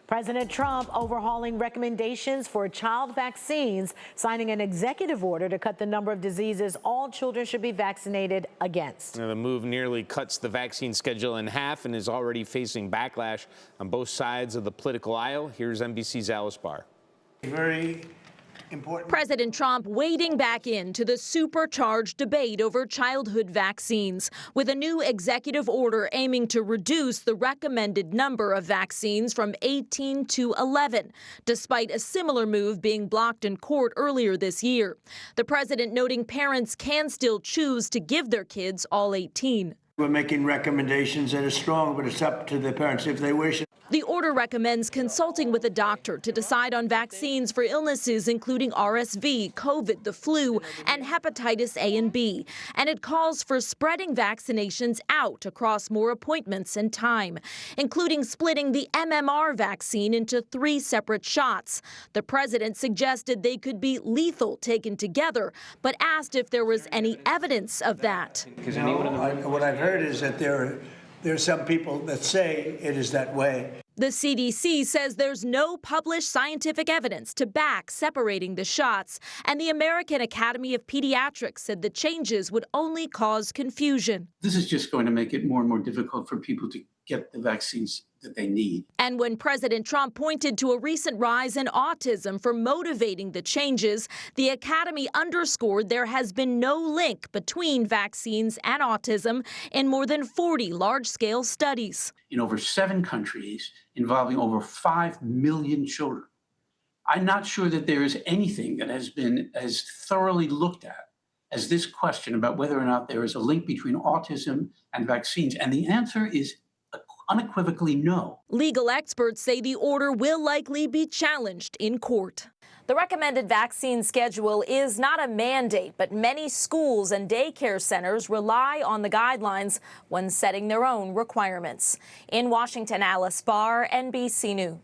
President Trump overhauling recommendations for child vaccines, signing an executive order to cut the number of diseases all children should be vaccinated against. Now, the move nearly cuts the vaccine schedule in half and is already facing backlash on both sides of the political aisle. Here's NBC's Alice Barr. Very important. President Trump wading back into the supercharged debate over childhood vaccines with a new executive order aiming to reduce the recommended number of vaccines from 18 to 11, despite a similar move being blocked in court earlier this year. The president noting parents can still choose to give their kids all 18. We're making recommendations that are strong, but it's up to the parents if they wish. The order recommends consulting with a doctor to decide on vaccines for illnesses including RSV, COVID, the flu, and hepatitis A and B. And it calls for spreading vaccinations out across more appointments and time, including splitting the MMR vaccine into 3 separate shots. The president suggested they could be lethal taken together, but asked if there was any evidence of that. No, what I've heard is that there are some people that say it is that way. The CDC says there's no published scientific evidence to back separating the shots, and the American Academy of Pediatrics said the changes would only cause confusion. This is just going to make it more and more difficult for people to get the vaccines that they need. And when President Trump pointed to a recent rise in autism for motivating the changes, the Academy underscored there has been no link between vaccines and autism in more than 40 large-scale studies. In over 7 countries involving over 5 million children. I'm not sure that there is anything that has been as thoroughly looked at as this question about whether or not there is a link between autism and vaccines. And the answer is unequivocally no. Legal experts say the order will likely be challenged in court. The recommended vaccine schedule is not a mandate, but many schools and daycare centers rely on the guidelines when setting their own requirements. In Washington, Alice Barr, NBC News.